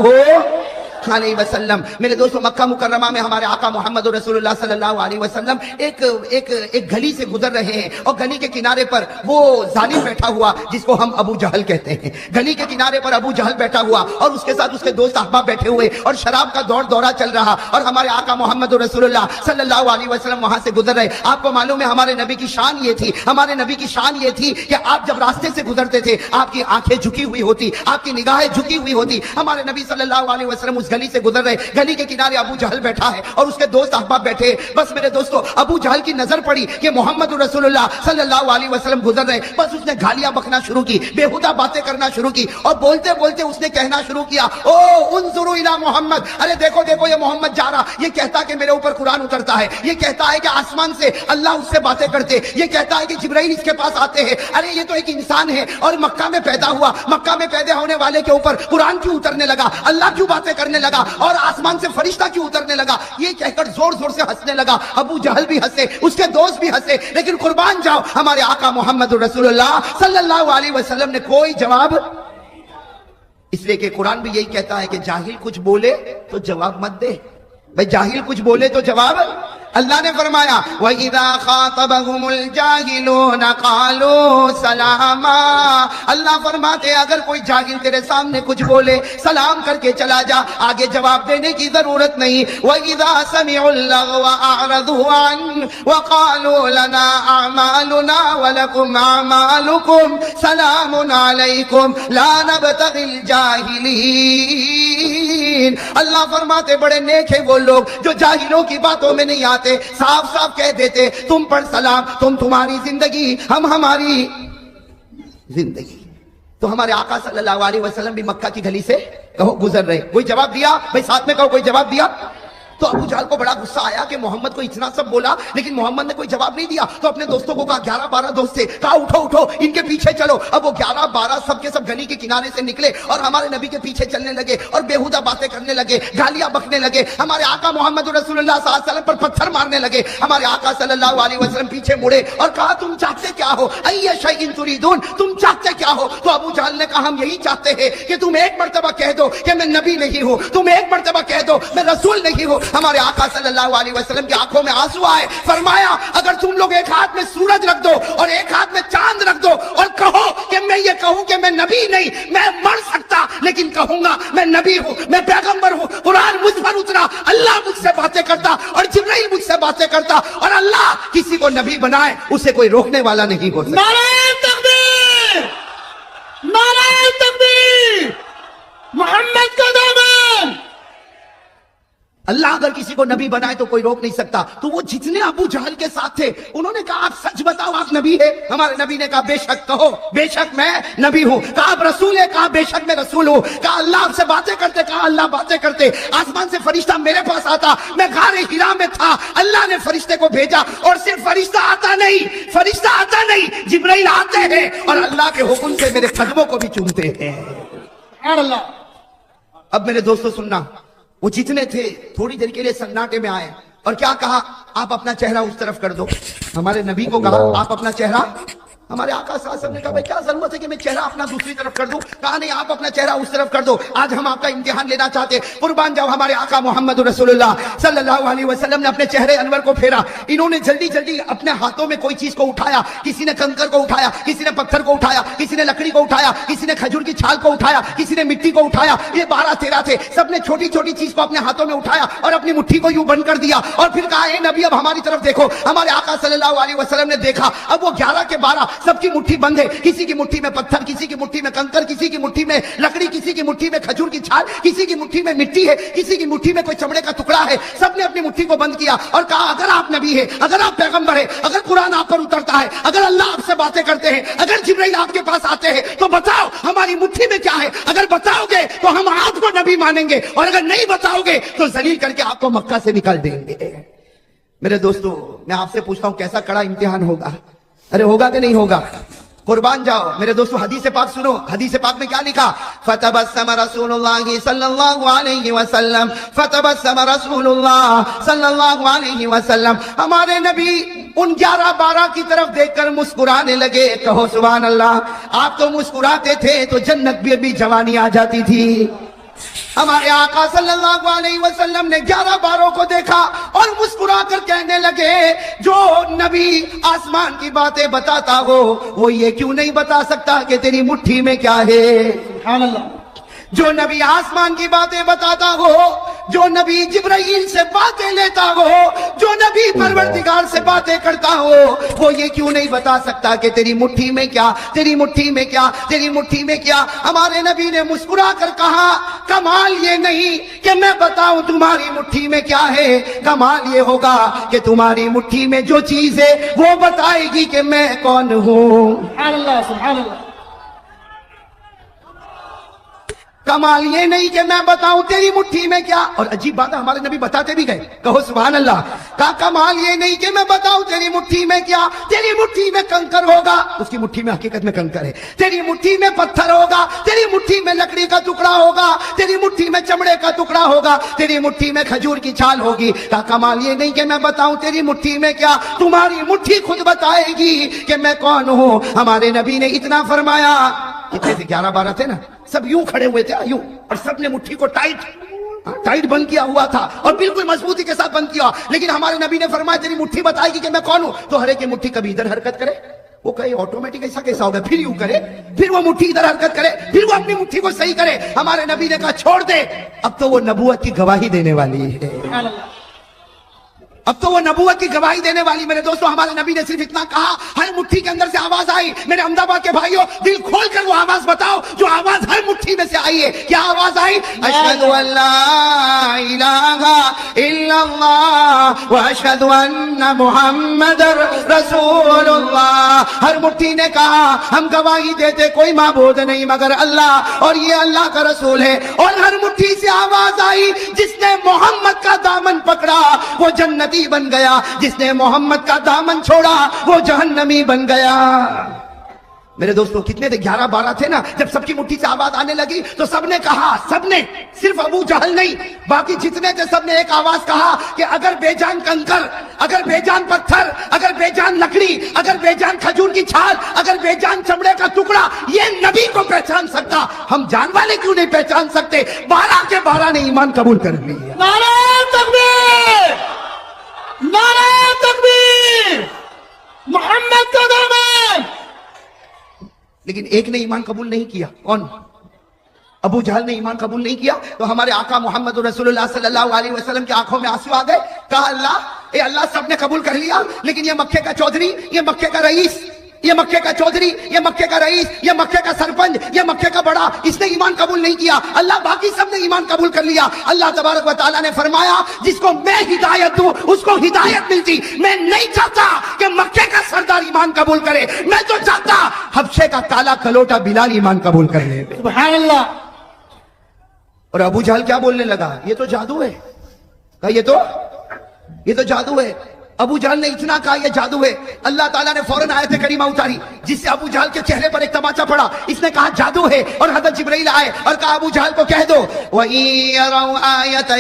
علیہ وسلم۔ میرے دوستو مکہ مکرمہ میں ہمارے آقا محمد رسول اللہ صلی اللہ علیہ وسلم ایک گلی سے گزر رہے ہیں، اور گلی کے کنارے پر وہ ظالم بیٹھا ہوا جس کو ہم ابو جہل کہتے ہیں۔ گلی کے کنارے پر ابو جہل بیٹھا ہوا اور اس کے ساتھ اس کے دوست احباب بیٹھے ہوئے، اور شراب کا دورہ چل رہا، اور ہمارے آقا محمد رسول اللہ صلی اللہ علیہ وسلم وہاں سے گزر رہے۔ آپ کو معلوم ہے ہمارے نبی کی شان یہ تھی، ہمارے نبی کی شان یہ تھی کہ آپ جب راستے سے گزرتے تھے آپ کی آنکھیں جھکی ہوئی ہوتی، آپ کی نگاہیں جھکی ہوئی ہوتی۔ ہمارے نبی صلی اللہ علیہ وسلم اس اس گلی سے گزر رہے, گلی کے کنارے ابو جہل بیٹھا ہے اور اس کے دوست احباب بیٹھے. بس میرے دوستو ابو جہل کی نظر پڑی کہ محمد رسول اللہ صلی اللہ علیہ وسلم گزر رہے. بس اس نے گالیاں بکنا شروع کی, بےہودہ باتیں کرنا شروع کی, اور بولتے بولتے اس نے کہنا شروع کیا, او انظروا الی محمد, ارے دیکھو دیکھو یہ محمد جا رہا, یہ کہتا کہ میرے اوپر قرآن اترتا ہے, یہ کہتا ہے کہ آسمان سے اللہ اس سے باتیں کرتے, یہ کہتا ہے کہ جبرائیل اس کے پاس آتے ہیں. ارے یہ تو ایک انسان ہے اور مکہ میں پیدا ہوا, مکہ میں پیدا ہونے والے کے اوپر قرآن کیوں اترنے لگا, اللہ کیوں باتیں کرنے لگا, اور آسمان سے فرشتہ کیوں اترنے لگا. یہ کہہ کر زور زور سے ہنسنے لگا. ابو جہل بھی ہنسے, اس کے دوست بھی ہنسے, لیکن قربان جاؤ ہمارے آقا محمد رسول اللہ صلی اللہ علیہ وسلم نے کوئی جواب, اس لیے کہ قرآن بھی یہی کہتا ہے کہ جاہل کچھ بولے تو جواب مت دے. بھئی جاہل کچھ بولے تو جواب. اللہ نے فرمایا وَإِذَا خَاطَبَهُمُ الْجَاهِلُونَ قَالُوا سَلَامًا, اللہ فرماتے اگر کوئی جاہل تیرے سامنے کچھ بولے سلام کر کے چلا جا, آگے جواب دینے کی ضرورت نہیں. وَإِذَا سَمِعُوا اللَّغْوَ أَعْرَضُوا عَنْهُ وَقَالُوا لَنَا أَعْمَالُنَا وَلَكُمْ أَعْمَالُكُمْ سَلَامٌ عَلَيْكُمْ لَا نَبْتَغِي الْجَاهِلِينَ. اللہ فرماتے بڑے نیک ہیں وہ لوگ جو جاہلوں کی باتوں میں نہیں آتے, صاف صاف کہہ دیتے تم پر سلام, تم تمہاری زندگی ہم ہماری زندگی. تو ہمارے آقا صلی اللہ علیہ وسلم بھی مکہ کی گلی سے کہو گزر رہے, کوئی جواب دیا؟ بھائی ساتھ میں کہو کوئی جواب دیا؟ تو ابو جہل کو بڑا غصہ آیا کہ محمد کو اتنا سب بولا لیکن محمد نے کوئی جواب نہیں دیا. تو اپنے دوستوں کو کہا 11-12 دوست تھے, کہا اٹھو اٹھو ان کے پیچھے چلو. اب وہ 11-12 سب کے سب گلی کے کنارے سے نکلے اور ہمارے نبی کے پیچھے چلنے لگے اور بےہودہ باتیں کرنے لگے, گالیاں بکنے لگے, ہمارے آقا محمد رسول اللہ صلی اللہ علیہ وسلم پر پتھر مارنے لگے. ہمارے آقا صلی اللہ علیہ وسلم پیچھے مڑے اور کہا تم چاہتے کیا ہو, ای شیء تریدون, تم چاہتے کیا ہو؟ تو ابو جہل نے کہا ہم یہی چاہتے ہیں کہ تم ایک مرتبہ کہہ دو کہ میں نبی نہیں ہوں, تم ایک مرتبہ کہہ دو میں رسول نہیں ہوں. ہمارے آقا صلی اللہ علیہ وسلم کی آنکھوں میں آنسو آئے, فرمایا اگر تم لوگ ایک ہاتھ میں سورج رکھ دو اور ایک ہاتھ میں چاند رکھ دو اور کہو کہ میں یہ کہوں کہ میں نبی نہیں, میں مر سکتا لیکن کہوں گا میں نبی ہوں, میں پیغمبر ہوں, قرآن مجھ پر اترا, اللہ مجھ سے باتیں کرتا اور جبرائیل مجھ سے باتیں کرتا, اور اللہ کسی کو نبی بنائے اسے کوئی روکنے والا نہیں ہو سکتا. نعرہ تکبیر, نعرہ تکبیر, محمد کا دامن. اللہ اگر کسی کو نبی بنائے تو کوئی روک نہیں سکتا. تو وہ جتنے ابو جہل کے ساتھ تھے انہوں نے کہا آپ سچ بتاؤ آپ نبی ہے؟ ہمارے نبی نے کہا بے شک کہو, بے شک میں نبی ہوں. کہا آپ رسول ہے؟ کہا بے شک میں رسول ہوں. کہا اللہ آپ سے باتیں کرتے؟ کہا اللہ باتیں کرتے. آسمان سے فرشتہ میرے پاس آتا, میں غار ہرا میں تھا, اللہ نے فرشتے کو بھیجا, اور صرف فرشتہ آتا نہیں, فرشتہ آتا نہیں, جبرائیل آتے ہیں اور اللہ کے حکم سے میرے قدموں کو بھی چومتے ہیں. سبحان اللہ. اب میرے دوستو سننا, وہ جتنے تھے تھوڑی دیر کے لیے سناٹے میں آئے اور کیا کہا, آپ اپنا چہرہ اس طرف کر دو. ہمارے نبی کو کہا آپ اپنا چہرہ, ہمارے آقا صلی اللہ علیہ وسلم نے کہا بھائی کیا ضرورت ہے کہ میں چہرہ اپنا دوسری طرف کر دوں؟ کہا نہیں آپ اپنا چہرہ اس طرف کر دو, آج ہم آپ کا امتحان لینا چاہتے. قربان جاؤ ہمارے آقا محمد رسول اللہ صلی اللہ علیہ وسلم نے اپنے چہرے انور کو پھیرا. انہوں نے جلدی جلدی اپنے ہاتھوں میں کوئی چیز کو اٹھایا, کسی نے کنکر کو اٹھایا, کسی نے پتھر کو اٹھایا, کسی نے لکڑی کو اٹھایا, کسی نے کھجور کی چھال کو اٹھایا, کسی نے مٹی کو اٹھایا. یہ 12-13 تھے, سب نے چھوٹی چھوٹی چیز کو اپنے ہاتھوں میں اٹھایا اور اپنی مٹھی کو یوں بند کر دیا اور پھر کہا اے نبی اب ہماری طرف دیکھو. ہمارے آقا صلی اللہ علیہ وسلم نے دیکھا, اب وہ 11 کے 12 سب کی مٹھی بند ہے, کسی کی مٹھی میں پتھر, کسی کی مٹھی میں کنکر, کسی کی مٹھی میں لکڑی, کسی کی مٹھی میں کھجور کی چھال, کسی کی مٹھی میں مٹی ہے, کسی کی مٹھی میں کوئی چمڑے کا ٹکڑا ہے. سب نے اپنی مٹھی کو بند کیا اور کہا اگر آپ نبی ہے, اگر آپ پیغمبر ہے, اگر قرآن آپ پر اترتا ہے, اگر اللہ آپ سے باتیں کرتے ہیں, اگر جبرائیل آپ کے پاس آتے ہیں تو بتاؤ ہماری مٹھی میں کیا ہے. اگر بتاؤ گے تو ہم آپ کو نبی مانیں گے, اور اگر نہیں بتاؤ گے تو ذلیل کر کے آپ کو مکہ سے نکال دیں گے. میرے دوستو میں آپ سے پوچھتا ہوں کیسا کڑا امتحان ہوگا؟ ارے ہوگا کہ نہیں ہوگا؟ قربان جاؤ میرے دوستو حدیث پاک سنو, حدیث پاک میں کیا لکھا؟ فتبسم رسول اللہ صلی اللہ علیہ وسلم, فتبسم رسول اللہ صلی اللہ علیہ وسلم, ہمارے نبی ان 11-12 کی طرف دیکھ کر مسکرانے لگے. کہو سبحان اللہ. آپ تو مسکراتے تھے تو جنت بھی ابھی جوانی آ جاتی تھی. ہمارے آقا صلی اللہ علیہ وسلم نے 11-12 کو دیکھا اور مسکرا کر کہنے لگے جو نبی آسمان کی باتیں بتاتا ہو وہ یہ کیوں نہیں بتا سکتا کہ تیری مٹھی میں کیا ہے؟ سبحان اللہ. جو نبی آسمان کی باتیں بتاتا ہو جو نبی جبرائیل سے باتیں لیتا ہو, جو نبی پروردگار سے باتیں کرتا ہو, وہ یہ کیوں نہیں بتا سکتا کہ تیری مٹھی میں کیا, تیری مٹھی میں کیا, تیری مٹھی میں کیا؟ ہمارے نبی نے مسکرا کر کہا, کمال یہ نہیں کہ میں بتاؤں تمہاری مٹھی میں کیا ہے, کمال یہ ہوگا کہ تمہاری مٹھی میں جو چیز ہے وہ بتائے گی کہ میں کون ہوں. سبحان اللہ سبحان اللہ. کمال یہ نہیں کہ میں بتاؤں تیری مٹھی میں کیا. اور عجیب بات ہے, ہمارے نبی بتاتے بھی گئے, کہو سبحان اللہ. کہا کمال یہ نہیں کہ میں بتاؤں تیری مٹھی میں کیا, تیری مٹھی میں کنکر ہوگا, اس کی مٹھی میں حقیقت میں کنکر ہے, تیری مٹھی میں پتھر ہوگا, تیری مٹھی میں لکڑی کا ٹکڑا ہوگا, تیری مٹھی میں چمڑے کا ٹکڑا ہوگا, تیری مٹھی میں کھجور کی چھال ہوگی. کہا کمال یہ نہیں کہ میں بتاؤں تیری مٹھی میں کیا, تمہاری مٹھی خود بتائے گی کہ میں کون ہوں. ہمارے نبی نے اتنا فرمایا. کتنے تھے, 11-12 تھے نا, سب یوں کھڑے ہوئے تھے یوں, اور سب نے مٹھی کو ٹائٹ بند کیا ہوا تھا اور بالکل مضبوطی کے ساتھ بند کیا. لیکن ہمارے نبی نے فرمایا تیری مٹھی بتائے گی کہ میں کون ہوں. تو ہر ایک کی مٹھی کبھی ادھر حرکت کرے, وہ کہے آٹومیٹک ایسا کیسا ہوگا, پھر یوں کرے, پھر وہ مٹھی ادھر حرکت کرے, پھر وہ اپنی مٹھی کو صحیح کرے. ہمارے نبی نے کہا چھوڑ دے, اب تو وہ نبوت کی گواہی دینے والی ہے, سبحان اللہ. اب تو وہ نبوت کی گواہی دینے والی. میرے دوستو, ہمارے نبی نے صرف اتنا کہا, ہر مٹھی کے اندر سے آواز آئی. میرے احمدآباد کے بھائیوں, دل کھول کر وہ آواز بتاؤ جو آواز ہر مٹھی میں سے آئی ہے. کیا آواز آئی؟ اشہد ان لا الہ الا اللہ واشہد ان محمد رسول اللہ. ہر مٹھی نے کہا ہم گواہی دیتے کوئی معبود نہیں مگر اللہ, اور یہ اللہ کا رسول ہے. اور ہر مٹھی سے آواز آئی, جس نے محمد کا دامن پکڑا وہ جنتی بن گیا, جس نے محمد کا دامن چھوڑا وہ جہنمی بن گیا. میرے دوستوں, کتنے تھے, 11-12 تھے نا. جب سب کی مٹھی سے آواز آنے لگی تو سب نے کہا, سب نے, صرف ابو جہل نہیں, باقی جتنے تھے سب نے ایک آواز کہا کہ اگر بے جان کنکر, اگر بے جان پتھر, اگر بے جان لکڑی, اگر بے جان کھجور کی چھال, اگر بے جان چمڑے کا ٹکڑا یہ نبی کو پہچان سکتا, ہم جان والے کیوں نہیں پہچان سکتے؟ 12 کے 12 نے ایمان قبول کر لیا. نعرہ تکبیر, نعرہ تکبیر, محمد کا دامن. لیکن ایک نے ایمان قبول نہیں کیا. کون؟ ابو جہل نے ایمان قبول نہیں کیا. تو ہمارے آقا محمد رسول اللہ صلی اللہ علیہ وسلم کی آنکھوں میں آنسو آ گئے. کہا اللہ, اے اللہ, سب نے قبول کر لیا, لیکن یہ مکے کا چودھری, یہ مکے کا رئیس, یہ مکے کا چودھری, یہ مکے کا رئیس, یہ مکے کا سرپنچ, یہ مکے کا بڑا, اس نے ایمان قبول نہیں کیا. اللہ, باقی سب نے ایمان قبول کر لیا. اللہ تبارک و تعالیٰ نے فرمایا, جس کو میں ہدایت دوں اس کو ہدایت ملتی. میں نہیں چاہتا کہ مکے کا سردار ایمان قبول کرے, میں تو چاہتا حبشے کا کالا کلوٹا بلال ایمان قبول کر لے. سبحان اللہ. اور ابو جہل کیا بولنے لگا, یہ تو جادو ہے. کہا یہ تو جادو ہے. ابو جہل نے اتنا کہا یہ جادو ہے, اللہ تعالیٰ نے فوراً آیت کریمہ اتاری جس سے ابو جہل کے چہرے پر ایک تماچا پڑا. اس نے کہا جادو ہے, اور حضرت جبرائیل آئے اور کہا ابو جہل کو کہہ دو, وَإِن يَرَوْا آيَةً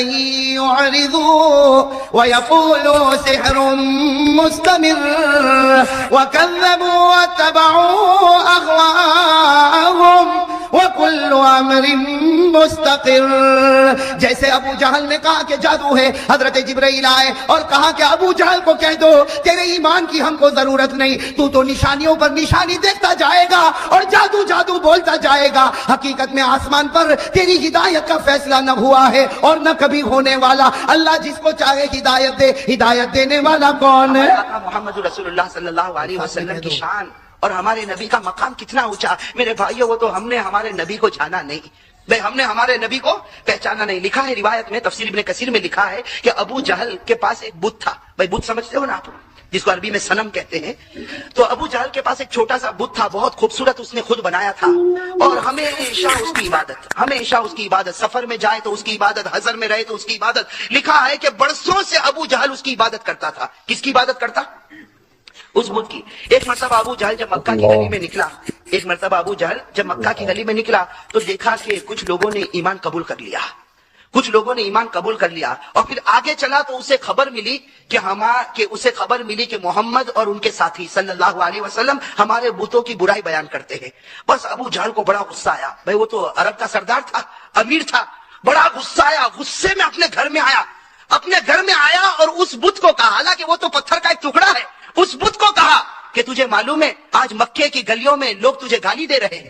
يُعْرِضُوا وَيَقُولُوا سِحْرٌ مُسْتَمِرٌّ وَكَذَّبُوا وَاتَّبَعُوا أَهْوَاءَهُمْ وَكُلُّ أَمْرٍ مُسْتَقِرٌّ. جیسے ابو جہل نے کہا کہ جادو ہے, حضرت جبرائیل آئے اور کہا کہ ابو جہل کو کہہ دو تیرے ایمان کی ہم کو ضرورت نہیں, تو نشانیوں پر نشانی دیکھتا جائے گا اور جادو جادو بولتا جائے گا. حقیقت میں آسمان پر تیری ہدایت کا فیصلہ نہ ہوا ہے اور نہ کبھی ہونے والا. اللہ جس کو چاہے ہدایت دے, ہدایت دینے والا کون ہے؟ محمد رسول اللہ صلی اللہ علیہ وسلم کی شان اور ہمارے نبی کا مقام کتنا اونچا. میرے بھائیوں, وہ تو ہم نے ہمارے نبی کو جانا نہیں, بھئی ہم نے ہمارے نبی کو پہچانا نہیں. لکھا ہے روایت میں, تفسیر ابن کثیر میں لکھا ہے کہ ابو جہل کے پاس ایک بت تھا. بھئی بت سمجھتے ہو نا آپ, جس کو عربی میں صنم کہتے ہیں. تو ابو جہل کے پاس ایک چھوٹا سا بت تھا, بہت خوبصورت, اس نے خود بنایا تھا, اور ہمیشہ اس کی عبادت, ہمیشہ اس کی عبادت, سفر میں جائے تو اس کی عبادت, حضر میں رہے تو اس کی عبادت. لکھا ہے کہ برسوں سے ابو جہل اس کی عبادت کرتا تھا. کس کی عبادت کرتا؟ اس بت کی. ایک مرتبہ ابو جہل جب مکہ کی گلی میں نکلا, ایک مرتبہ ابو جہل جب مکہ کی گلی میں نکلا تو دیکھا کہ کچھ لوگوں نے ایمان قبول کر لیا, کچھ لوگوں نے ایمان قبول کر لیا. اور پھر آگے چلا تو اسے خبر ملی کہ محمد اور ان کے ساتھی صلی اللہ علیہ وسلم ہمارے بتوں کی برائی بیان کرتے ہیں. بس ابو جہل کو بڑا غصہ آیا. بھئی وہ تو عرب کا سردار تھا, امیر تھا, بڑا غصہ آیا. غصے میں اپنے گھر میں آیا اور اس بت کو کہا, حالانکہ وہ تو پتھر کا ایک ٹکڑا ہے, اس بت کو کہا کہ تجھے معلوم ہے آج مکے کی گلیوں میں لوگ تجھے گالی دے رہے ہیں,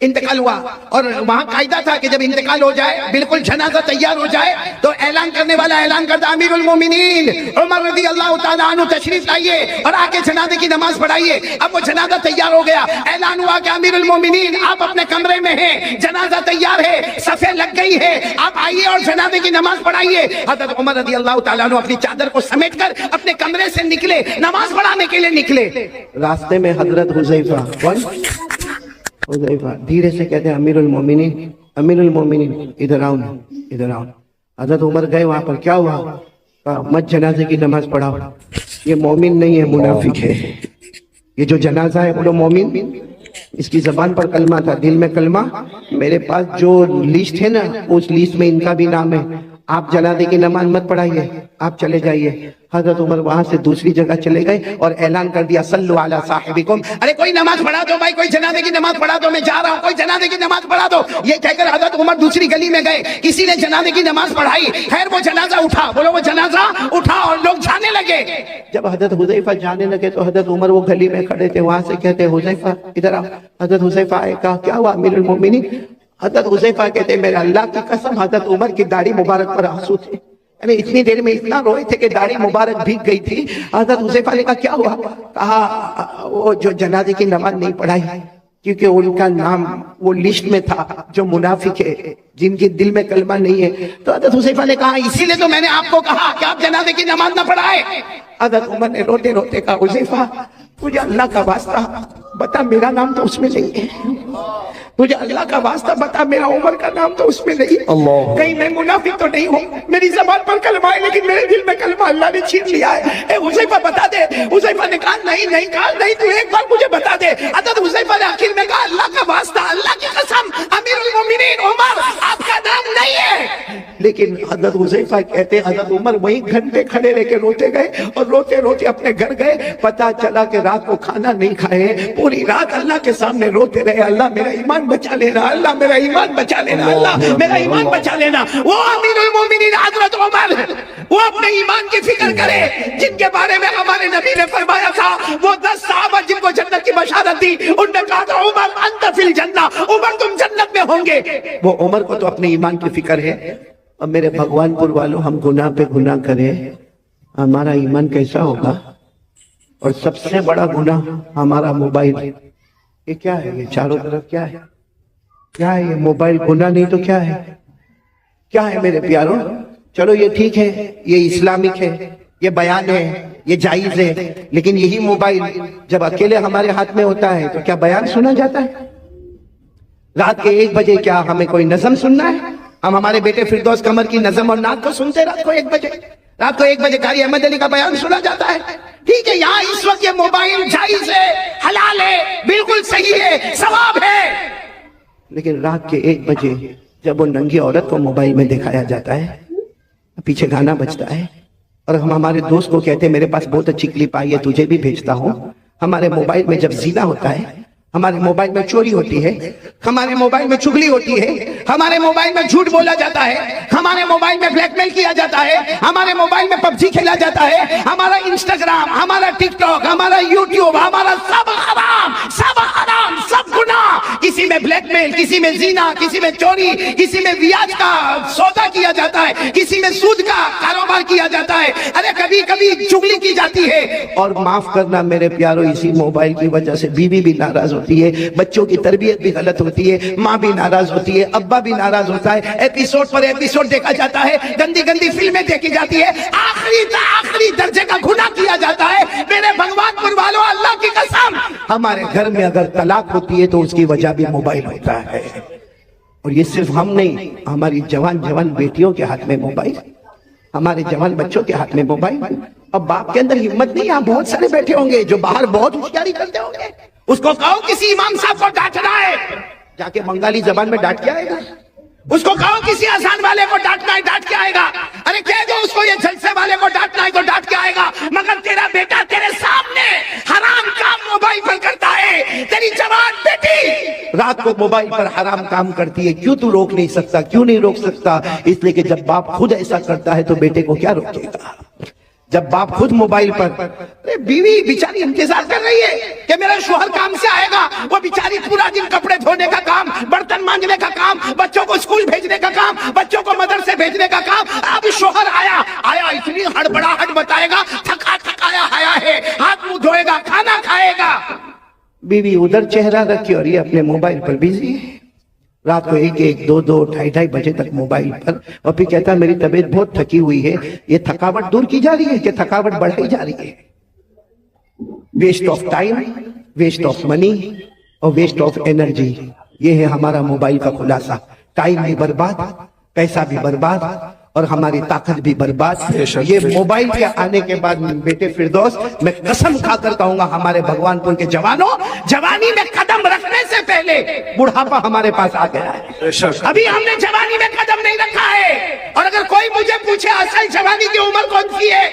انتقال ہوا اور وہاں قاعدہ تھا کہ جب انتقال ہو جائے بالکل جنازہ تیار ہو جائے تو اعلان کرنے والا اعلان کرتا امیر المومنین عمر رضی اللہ تعالیٰ عنہ تشریف لائیے اور آ کے جنازے کی نماز پڑھائیے. اب وہ جنازہ تیار ہو گیا, اعلان ہوا کہ امیر المومنین آپ اپنے کمرے میں ہیں, جنازہ تیار ہے, صفیں لگ گئی ہے, آپ آئیے اور جنازے کی نماز پڑھائیے. حضرت عمر رضی اللہ تعالیٰ عنہ اپنی چادر کو سمیٹ کر اپنے کمرے سے نکلے, نماز پڑھانے کے لیے نکلے. راستے میں حضرت حذیفہ حذیفہ دھیرے سے کہتے ہیں امیر المومنین, امیر المومنین ادھر آؤ, ادھر آؤ. حضرت عمر گئے وہاں پر, کیا ہوا؟ کہا مت جنازے کی نماز پڑھاؤ, یہ مومن نہیں ہے, منافق ہے. یہ جو جنازہ ہے وہ مومن, اس کی زبان پر کلمہ تھا, دل میں کلمہ. میرے پاس جو لسٹ ہے نا اس لسٹ میں ان کا بھی نام ہے. آپ جنازے کی نماز مت پڑھائیے, آپ چلے جائیے. حضرت عمر وہاں سے دوسری جگہ چلے گئے اور اعلان کر دیا صلو علی صاحبکم, ارے کوئی نماز پڑھا دو بھائی, کوئی جنازے کی نماز پڑھا دو, میں جا رہا ہوں, کوئی جنازے کی نماز پڑھا دو. یہ کہہ کر حضرت عمر دوسری گلی میں گئے, کسی نے جنازے کی نماز پڑھائی. خیر وہ جنازہ اٹھا, بولو وہ جنازہ اٹھا اور لوگ جانے لگے. جب حضرت حذیفہ جانے لگے تو حضرت عمر وہ گلی میں کھڑے تھے, وہاں سے کہتے حذیفہ ادھر آؤ. حضرت حذیفہ آئے, کہا کیا ہوا امیر المومنین؟ حضرت حذیفہ کہتے میرے اللہ کی قسم حضرت عمر کی داڑھی مبارک پر آنسو تھے, یعنی اتنی دیر میں اتنا روئے تھے کہ داڑھی مبارک بھیگ گئی تھی. حضرت حذیفہ نے کہا کیا ہوا؟ کہا وہ جو جنازے کی نماز نہیں پڑھائی کیونکہ ان کا نام وہ لسٹ میں تھا جو منافق ہے, جن کے دل میں کلمہ نہیں ہے. تو حضرت حذیفہ نے کہا اسی لیے تو میں نے آپ کو کہا کہ آپ جنازے کی نماز نہ پڑھائے. حضرت عمر نے روتے روتے کہا حذیفہ مجھے اللہ کا واسطہ بتا میرا نام تو اس میں نہیں ہے, مجھے اللہ کا واسطہ بتا میرا عمر کا نام تو اس میں نہیں, کہیں میں منافق تو نہیں ہوں. میری زبان پر کلمہ ہے لیکن میرے دل میں کلمہ اللہ نے چھین لیا ہے. اے حذیفہ بتا دے. حذیفہ نے کہا نہیں, کہا نہیں, تو ایک بار مجھے بتا دے. حضرت حذیفہ نے آخر میں کہا اللہ کا واسطہ, اللہ کی قسم, امیر المومنین عمر آپ کا نام نہیں ہے. لیکن حضرت حذیفہ کہتے حضرت عمر وہیں گھنٹے کھڑے رہ کے روتے گئے اور روتے روتے اپنے گھر گئے. پتا چلا کہ رات کو کھانا نہیں کھائے, پوری رات اللہ کے سامنے روتے رہے, اللہ میرا ایمان بچا لینا, اللہ میرا ایمان بچا لینا, اللہ میرا ایمان بچا لینا. وہ امیر المومنین حضرت عمر, وہ اپنے ایمان کی فکر کرے جن کے بارے میں ہمارے نبی نے فرمایا تھا وہ 10 صحابہ جن کو جنت کی بشارت دی, ان نے کہا تھا عمر انت فی الجنہ, عمر تم جنت میں ہوں گے. وہ عمر کو تو اپنے ایمان کی فکر ہے. اور میرے بھگوان پور والوں, ہم گناہ پہ گناہ کریں, ہمارا ایمان کیسا ہوگا؟ اور سب سے بڑا گناہ ہمارا موبائل. یہ کیا ہے؟ یہ چاروں طرف کیا ہے؟ کیا ہے یہ موبائل؟ گناہ نہیں تو کیا ہے؟ کیا ہے میرے پیاروں؟ چلو یہ ٹھیک ہے, یہ اسلامک ہے, یہ بیان ہے, یہ جائز ہے, لیکن یہی موبائل جب اکیلے ہمارے ہاتھ میں ہوتا ہے تو کیا بیان سنا جاتا ہے؟ رات کے 1 بجے کیا ہمیں کوئی نظم سننا ہے؟ ہم ہمارے بیٹے فردوس قمر کی نظم اور نعت کو سنتے رات کو 1 بجے. رات کو 1 بجے قاری احمد علی کا بیان سنا جاتا ہے. ٹھیک ہے, یہاں اس وقت یہ موبائل جائز ہے, حلال ہے, بالکل صحیح ہے, ثواب ہے. لیکن رات کے 1 بجے جب وہ ننگی عورت کو موبائل میں دکھایا جاتا ہے, پیچھے گانا بجتا ہے, اور ہم ہمارے دوست کو کہتے ہیں میرے پاس بہت اچھی کلپ آئی ہے, تجھے بھی بھیجتا ہوں. ہمارے موبائل میں جب زنا ہوتا ہے, ہمارے موبائل میں چوری ہوتی ہے, ہمارے موبائل میں چگلی ہوتی ہے, ہمارے موبائل میں جھوٹ بولا جاتا ہے, ہمارے موبائل میں بلیک میل کیا جاتا ہے, ہمارے موبائل میں پب جی کھیلا جاتا ہے, ہمارا انسٹاگرام, ہمارا ٹک ٹاک, ہمارا یوٹیوب, ہمارا سب حرام, سب گناہ. کسی میں بلیک میل, کسی میں زنا, کسی میں چوری, کسی میں بیاج کا سودا کیا جاتا ہے, کسی میں سود کا کاروبار کیا جاتا ہے, ارے کبھی کبھی چگلی کی جاتی ہے. اور معاف کرنا میرے پیارو, اسی موبائل کی وجہ سے بیوی بھی ناراض ہوتی ہے, بچوں کی تربیت بھی غلط ہوتی ہے, ماں بھی ناراض ہوتی ہے, ابا بھی ناراض ہوتا ہے, ایپیسوڈ پر ایپیسوڈ دیکھا جاتا ہے, گندی گندی فلمیں دیکھی جاتی ہے, آخری درجے کا گناہ کیا جاتا ہے. میرے بھگوان پور والوں, اللہ کی قسم, ہمارے گھر میں اگر طلاق ہوتی ہے تو اس کی وجہ بھی موبائل ہوتا ہے. اور یہ صرف ہم نہیں, ہماری جوان بیٹیوں کے ہاتھ میں موبائل, ہمارے جوان بچوں کے ہاتھ میں موبائل. اب باپ کے اندر ہمت نہیں, یہاں بہت سارے بیٹھے ہوں گے جو باہر بہت ہوشیاری کرتے ہوں گے. اس کو کہو کسی امام صاحب کو ڈانٹنا ہے, جا کے بنگالی زبان میں ڈانٹ کے آئے گا. اس کو کہو کسی آسان والے کو ڈانٹنا ہے, ڈانٹ کے آئے گا. ارے کہہ دو اس کو یہ جلسے والے کو ڈانٹنا ہے تو ڈانٹ کے آئے گا. مگر تیرا بیٹا تیرے سامنے حرام کام موبائل پر کرتا ہے, تیری جوان بیٹی رات کو موبائل پر حرام کام کرتی ہے, کیوں تو روک نہیں سکتا؟ کیوں نہیں روک سکتا؟ اس لیے کہ جب باپ خود ایسا کرتا ہے تو بیٹے کو کیا روکے گا؟ جب باپ خود موبائل پر, بیوی بیچاری انتظار کر رہی ہے کہ میرا شوہر کام سے آئے گا، وہ بیچاری پورا دن کپڑے دھونے کا کام، برتن مانجنے کا کام، بچوں کو اسکول بھیجنے کا کام، بچوں کو مدرسے بھیجنے کا کام. اب شوہر آیا اتنی ہڑبڑاہٹ بتائے گا، تھکا تھکایا آیا ہے، ہاتھ منہ دھوئے گا، کھانا کھائے گا. بیوی ادھر چہرہ رکھی اور یہ اپنے موبائل پر بزی ہے. رات کو 1 2 2 بجے تک موبائل پر، اور پھر کہتا ہے میری طبیعت بہت تھکی ہوئی ہے. یہ تھکاوٹ دور کی جا رہی ہے کہ تھکاوٹ بڑھائی جا رہی ہے؟ Waste of time, waste of money اور ویسٹ آف انرجی. یہ ہے ہمارا موبائل کا خلاصہ. ٹائم بھی برباد، پیسہ بھی برباد اور ہماری طاقت بھی برباد. یہ موبائل کے آنے کے بعد بیٹے فردوس، میں قسم کھا کر کہوں گا ہمارے بھگوان پور کے جوانوں، جوانی میں قدم رکھنے سے پہلے بڑھاپا ہمارے پاس آ گیا ہے. ابھی ہم نے جوانی میں قدم نہیں رکھا ہے. اور اگر کوئی مجھے پوچھے اصل جوانی کی عمر کون سی ہے،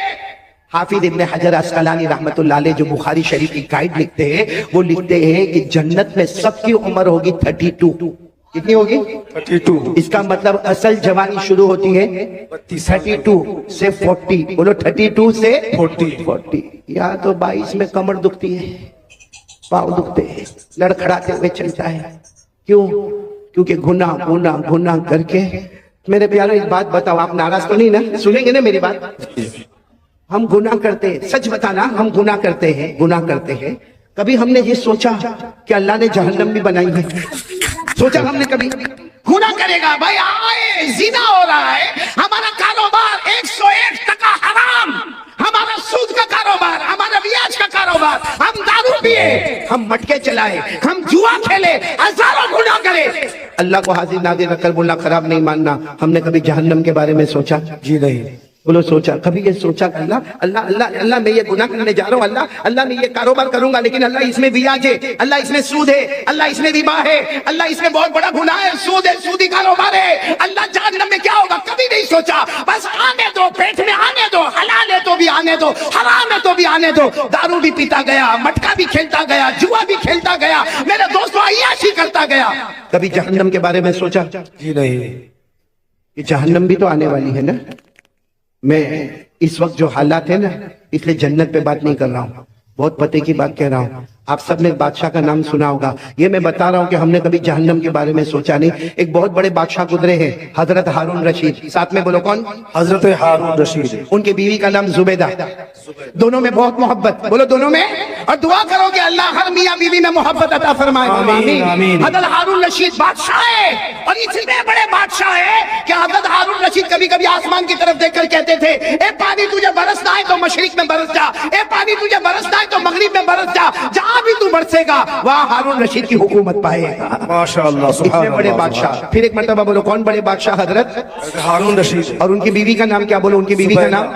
حافظ ابن حجر عسقلانی رحمۃ اللہ علیہ جو بخاری شریف کی گائیڈ لکھتے ہیں، وہ لکھتے ہیں کہ جنت میں سب کی عمر ہوگی 32. کتنی ہوگی؟ 32. اس کا مطلب اصل جوانی شروع ہوتی ہے 32 سے 40. بولو 32 سے 40. یا تو 22 میں کمر دکھتی ہے، پاؤں دکھتے ہیں، لڑکھڑاتے ہوئے چلتا ہے. کیوں؟ کیونکہ گناہ کر کے. میرے پیارے ایک بات بتاؤ، آپ ناراض تو نہیں نا؟ سنیں گے نا میری بات؟ ہم گناہ کرتے ہیں، سچ بتانا، ہم گناہ کرتے ہیں. کبھی ہم نے یہ سوچا کہ اللہ نے جہنم بھی بنائی ہے؟ سوچا ہم نے کبھی؟ گناہ کرے گا بھائی، آئے زنا ہو رہا ہے، ہمارا کاروبار 101% حرام، ہمارا سود کا کاروبار، ہمارا بیاج کا کاروبار، ہم دارو پیے، ہم مٹکے چلائے، ہم جوا کھیلے، ہزاروں گناہ کرے. اللہ کو حاضر ناظر رکھ کر بولنا خراب نہیں ماننا. ہم نے کبھی جہنم کے بارے میں سوچا؟ جی نہیں. بولو سوچا؟ کبھی یہ سوچا کہ اللہ میں یہ گناہ کرنے جا رہا ہوں، اللہ میں یہ کاروبار کروں گا، لیکن اللہ اس میں بیاج ہے، اللہ اس میں سود ہے، اللہ اس میں ربا ہے، اللہ اس میں بہت بڑا گناہ ہے، سود ہے، سودی کاروبار ہے، اللہ جہنم میں کیا ہوگا؟ کبھی نہیں سوچا. بس آنے دو، پیٹ میں آنے دو، حلال ہے تو بھی آنے دو، حرام ہے تو بھی آنے دو. دارو بھی پیتا گیا، مٹکا بھی کھیلتا گیا، جوا بھی کھیلتا گیا، میرے دوستوں عیاشی کرتا گیا. کبھی جہنم کے بارے میں سوچا؟ جی نہیں. یہ جہنم بھی تو آنے والی ہے نا. میں اس وقت جو حالات ہیں نا، اس لیے جنت پہ بات نہیں کر رہا ہوں، بہت پتے کی بات کہہ رہا ہوں. آپ سب نے بادشاہ کا نام سنا ہوگا. یہ میں بتا رہا ہوں کہ ہم نے کبھی جہنم کے بارے میں سوچا نہیں. ایک بہت بڑے بادشاہ گزرے ہیں، حضرت ہارون رشید. ساتھ میں بولو کون؟ حضرت ہارون رشید. ان کی بیوی کا نام زبیدہ. دونوں میں بہت محبت. بولو دونوں میں. اور دعا کرو کہ اللہ ہر میاں بیوی میں محبت عطا فرمائے. آمین. حضرت ہارون رشید بادشاہ ہے، اور اتنے بڑے بادشاہ ہے کہ حضرت ہارون رشید کبھی کبھی آسمان کی طرف دیکھ کر کہتے تھے، اے پانی تجھے برسنا ہے تو مشرق میں برس جا، اے پانی تجھے برسنا ہے تو مغرب میں برس جا، جہاں بھی تو برسے گا وہاں ہارون رشید کی حکومت پائے گا. ماشاءاللہ. اتنے بڑے بادشاہ. پھر ایک مرتبہ بولو کون بڑے بادشاہ؟ حضرت ہارون رشید. اور ان کی بیوی کا نام کیا؟ بولو ان کی بیوی کا نام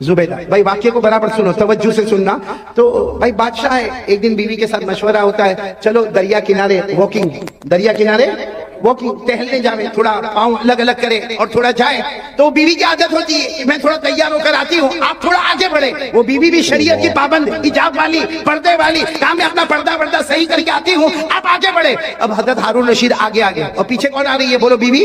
زبیدہ. بھائی واقعے کو برابر سنو، توجہ سے سننا. تو بھائی بادشاہ ہے، ایک دن بیوی کے ساتھ مشورہ ہوتا ہے، چلو دریا کنارے واکنگ، دریا کنارے واکنگ، ٹہلنے جاوے، تھوڑا پاؤں الگ الگ کرے اور تھوڑا جائے. تو بیوی کی عادت ہوتی ہے کہ میں تھوڑا تیار ہو کر آتی ہوں، آپ تھوڑا آگے بڑھے. وہ بیوی بھی شریعت کی پابند، حجاب والی، پردے والی، کہا میں اپنا پردہ صحیح کر کے آتی ہوں، آپ آگے بڑھے. اب حضرت ہارون رشید آگے اور پیچھے کون آ رہی ہے؟ بولو بیوی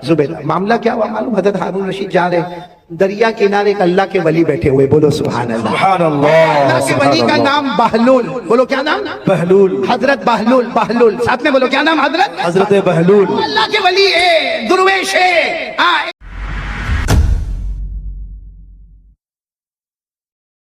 زبیدہ. معاملہ کیا ہوا معلوم؟ حضرت ہارون رشید جا رہے، دریا کنارے ایک اللہ کے ولی بیٹھے ہوئے. بولو سبحان اللہ. سبحان اللہ. اللہ کے ولی کا نام بہلول. بولو کیا نام؟ بہلول. حضرت بہلول. ساتھ میں بولو کیا نام؟ حضرت حضرت بہلول. اللہ کے ولی ہے، درویش ہے.